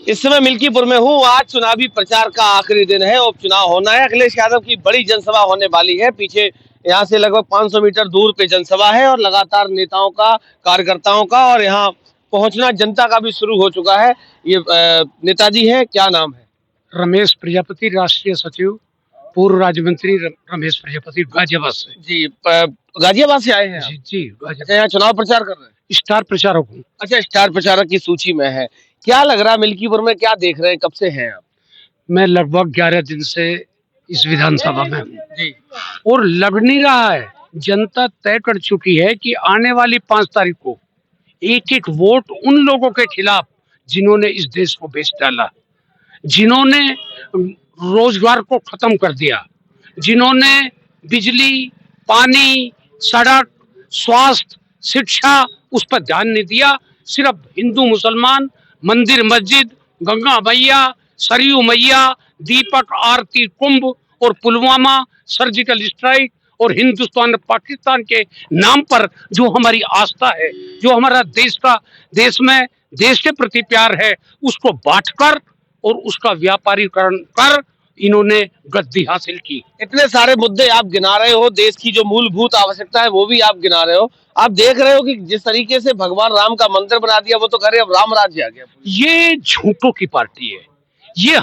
इस समय मिल्कीपुर में हूँ। आज चुनावी प्रचार का आखिरी दिन है। उपचुनाव होना है। अखिलेश यादव की बड़ी जनसभा होने वाली है। पीछे यहाँ से लगभग 500 मीटर दूर पे जनसभा है और लगातार नेताओं का, कार्यकर्ताओं का और यहाँ पहुंचना जनता का भी शुरू हो चुका है। ये नेताजी है, क्या नाम है? रमेश प्रजापति, राष्ट्रीय सचिव, पूर्व राज्य मंत्री रमेश प्रजापति, गाजियाबाद से। जी, गाजियाबाद से आए हैं आप? जी अच्छा, यहाँ चुनाव प्रचार कर रहे हैं? स्टार प्रचारक हूँ। अच्छा, स्टार प्रचारक की सूची में है। क्या लग रहा है मिल्कीपुर में, क्या देख रहे हैं, कब से हैं आप? मैं लगभग 11 दिन से इस विधानसभा में हूँ जी। और लग नहीं रहा है। जनता तय कर चुकी है कि आने वाली 5 तारीख को एक एक वोट उन लोगों के खिलाफ जिन्होंने इस देश को बेच डाला, जिन्होंने रोजगार को खत्म कर दिया, जिन्होंने बिजली, पानी, सड़क, स्वास्थ्य, शिक्षा उस पर ध्यान नहीं दिया। सिर्फ हिंदू मुसलमान, मंदिर मस्जिद, गंगा मैया, सरयू मैया, दीपक आरती, कुंभ और पुलवामा सर्जिकल स्ट्राइक और हिंदुस्तान पाकिस्तान के नाम पर जो हमारी आस्था है, जो हमारा देश में देश के प्रति प्यार है, उसको बांटकर और उसका व्यापारीकरण कर इन्होंने गद्दी हासिल की। इतने सारे मुद्दे आप गिना रहे हो, देश की जो मूलभूत आवश्यकता है वो भी आप गिना रहे हो। आप देख रहे हो कि जिस तरीके से भगवान राम का मंदिर बना दिया, वो तो कह रहे अब राम राज्य आ गया। ये झूठों की पार्टी है। ये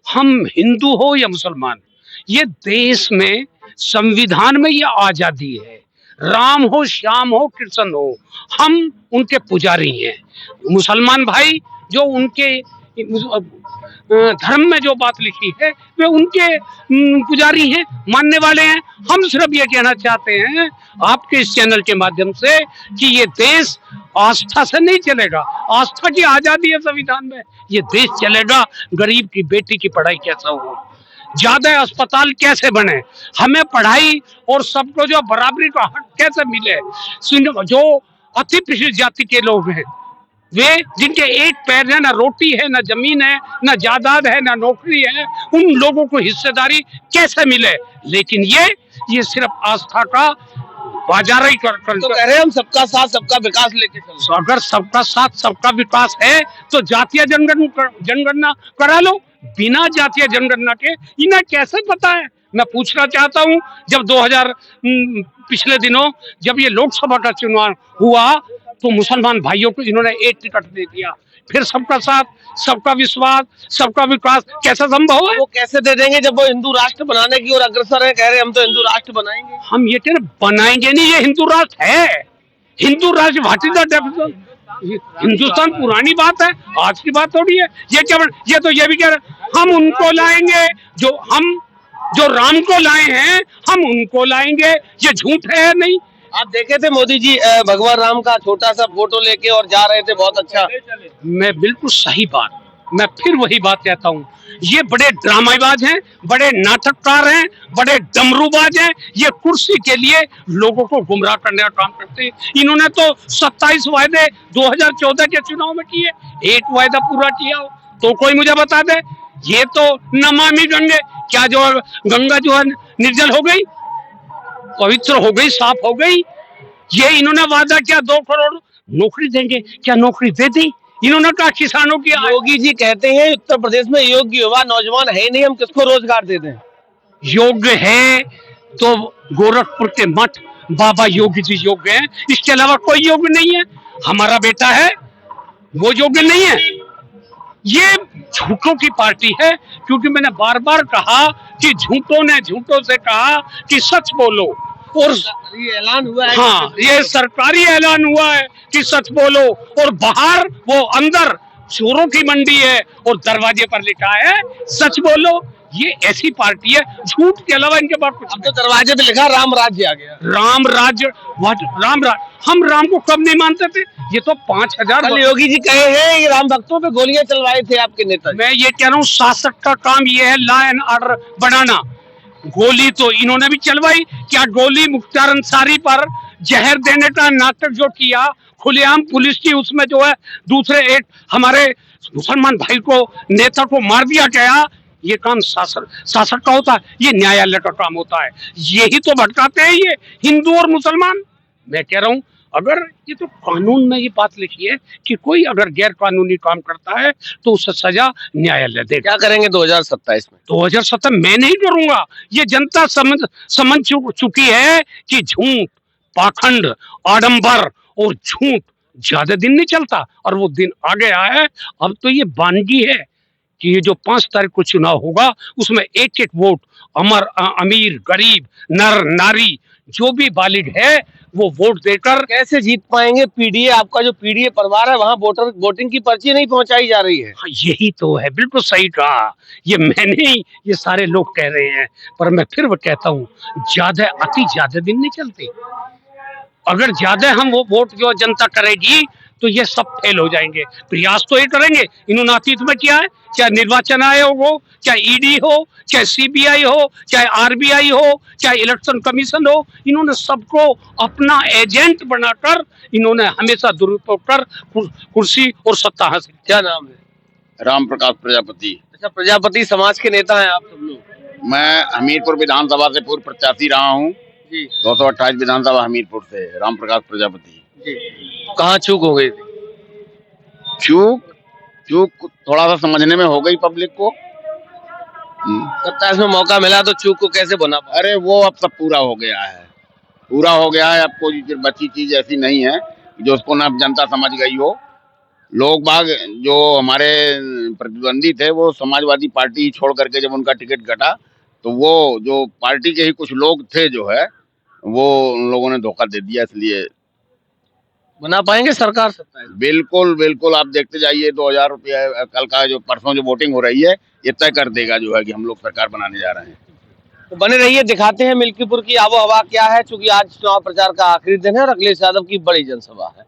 हम हिंदू हो या मुसलमान, ये देश में संविधान में ये आजादी है। राम हो, श्याम हो, कृष्ण हो, हम उनके पुजारी हैं। मुसलमान भाई जो उनके धर्म में जो बात लिखी है वे उनके पुजारी हैं, मानने वाले हैं। हम सिर्फ ये कहना चाहते हैं आपके इस चैनल के माध्यम से कि ये देश आस्था से नहीं चलेगा। आस्था की आजादी है संविधान में। ये देश चलेगा गरीब की बेटी की पढ़ाई कैसा हो, ज्यादा अस्पताल कैसे बने, हमें पढ़ाई और सबको जो बराबरी का हक कैसे मिले। जो अति पिछड़ी जाति के लोग हैं, वे जिनके एक पैर है, ना रोटी है, ना जमीन है, ना जायदाद है, ना नौकरी है, उन लोगों को हिस्सेदारी कैसे मिले। लेकिन ये सिर्फ आस्था का बाजार ही कर तो कह रहे हैं हम सबका साथ सबका विकास लेके चलो। अगर सबका साथ सबका विकास है तो जातीय जनगणना करा लो। बिना जातीय जनगणना के इन्हें कैसे पता है? मैं पूछना चाहता हूं, जब 2000 पिछले दिनों जब ये लोकसभा का चुनाव हुआ तो मुसलमान भाइयों को इन्होंने एक टिकट दे दिया। फिर सबका साथ सबका विश्वास सबका विकास कैसा संभव है? वो कैसे दे देंगे जब वो हिंदू राष्ट्र बनाने की ओर अग्रसर है? कह रहे हम तो हिंदू राष्ट्र बनाएंगे। हम ये कह रहे बनाएंगे नहीं, ये हिंदू राष्ट्र है। हिंदू राष्ट्र what is the definition? Hindustan पुरानी बात है, आज की बात थोड़ी है। ये क्या ये तो ये भी कह रहे हम उनको लाएंगे जो राम को लाए हैं, हम उनको लाएंगे। ये झूठ है नहीं? आप देखे थे मोदी जी भगवान राम का छोटा सा फोटो लेके और जा रहे थे, बहुत अच्छा। मैं बिल्कुल सही बात, मैं फिर वही बात कहता हूँ, ये बड़े ड्रामाबाज हैं, बड़े नाटककार हैं, बड़े डमरूबाज हैं। ये कुर्सी के लिए लोगों को गुमराह करने का काम करते हैं। इन्होंने तो 27 वायदे 2014 के चुनाव में किए, एक वायदा पूरा किया हो तो कोई मुझे बता दे। ये तो नमामि गंगे, क्या जो गंगा जो है निर्जल हो गई, पवित्र हो गई, साफ हो गई। ये इन्होंने वादा किया 2 करोड़ नौकरी देंगे, क्या नौकरी दे दी? इन्होंने कहा किसानों की। योगी जी कहते हैं उत्तर प्रदेश में योग्य युवा नौजवान है नहीं, हम किसको रोजगार दे दें? योग्य है तो गोरखपुर के मठ बाबा योगी जी योग्य हैं, इसके अलावा कोई योग्य नहीं है। हमारा बेटा है वो योग्य नहीं है। ये झूठों की पार्टी है, क्योंकि मैंने बार बार कहा कि झूठों ने झूठों से कहा कि सच बोलो, और ये ऐलान हुआ है। हाँ, ये सरकारी ऐलान हुआ है कि सच बोलो, और बाहर वो अंदर चोरों की मंडी है और दरवाजे पर लिखा है सच बोलो। ये ऐसी पार्टी है, झूठ के अलावा इनके पास कुछ। अब तो दरवाजे पे लिखा राम राज्य आ गया। राम राज्य, हम राम को कब नहीं मानते थे? ये तो 5000 योगी जी कहे हैं ये राम भक्तों पे गोलियां चलवाए थे आपके नेता। मैं ये कह रहा हूँ शासक का काम ये है लॉ एंड ऑर्डर बनाना। गोली तो इन्होंने भी चलवाई। क्या गोली मुख्तार अंसारी पर जहर देने का नाटक जो किया खुलेआम पुलिस की, उसमें जो है दूसरे एक हमारे मुसलमान भाई को, नेता को मार दिया गया। ये काम शासक का होता है, ये न्यायालय का काम होता है। यही तो भटकाते हैं ये हिंदू और मुसलमान। मैं कह रहा हूँ अगर ये तो कानून में ये बात लिखी है कि कोई अगर गैर कानूनी काम करता है तो उसे सजा न्यायालय देगा। क्या करेंगे 2027 में? 2017 मैं नहीं करूंगा, ये जनता समझ चुकी है कि झूठ, पाखंड, आडंबर और झूठ ज्यादा दिन नहीं चलता और वो दिन आ गया है। अब तो ये बानगी है कि ये जो 5 तारीख को चुनाव होगा उसमें एक एक वोट अमीर गरीब नर नारी जो भी वैलिड है वो वोट देकर कैसे जीत पाएंगे? पीडीए, आपका जो पीडीए परिवार है वहां वोटिंग की पर्ची नहीं पहुंचाई जा रही है। हाँ, यही तो है, बिल्कुल सही कहा। ये मैं नहीं, ये सारे लोग कह रहे हैं, पर मैं फिर वो कहता हूँ अति ज्यादा दिन नहीं चलते। अगर ज्यादा हम वो वोट जो जनता करेगी तो ये सब फेल हो जाएंगे। प्रयास तो ये करेंगे, इन्होंने अतीत में किया है, चाहे निर्वाचन आयोग हो, चाहे ईडी हो, चाहे सीबीआई हो, चाहे आरबीआई हो, चाहे इलेक्शन कमीशन हो, इन्होंने सबको अपना एजेंट बनाकर इन्होंने हमेशा दुरुपयोग कर कुर्सी और सत्ता हासिल। क्या नाम है? राम प्रकाश प्रजापति। अच्छा, प्रजापति समाज के नेता हैं आप सब लोग? मैं हमीरपुर विधानसभा से पूर्व प्रत्याशी रहा हूँ जी। 228 विधानसभा हमीरपुर से। राम प्रकाश प्रजापति जी। कहाँ चूक हो गई थी? चूक थोड़ा सा समझने में हो गई पब्लिक को। 27 में मौका मिला तो चूक को कैसे बना पाए? अरे वो अब सब पूरा हो गया है, अब कोई बची चीज ऐसी नहीं है जो उसको ना जनता समझ गई हो। लोग बाग जो हमारे प्रतिद्वंदी थे वो समाजवादी पार्टी छोड़ करके जब उनका टिकट घटा तो वो जो पार्टी के ही कुछ लोग थे जो है वो उन लोगों ने धोखा दे दिया। इसलिए बना पाएंगे सरकार 27? बिल्कुल बिल्कुल, आप देखते जाइए 2000 रुपया कल का जो परसों जो वोटिंग हो रही है ये तय कर देगा जो है कि हम लोग सरकार बनाने जा रहे हैं। तो बने रहिए, दिखाते हैं मिल्कीपुर की आबो हवा क्या है, चूंकि आज चुनाव प्रचार का आखिरी दिन है और अखिलेश यादव की बड़ी जनसभा है।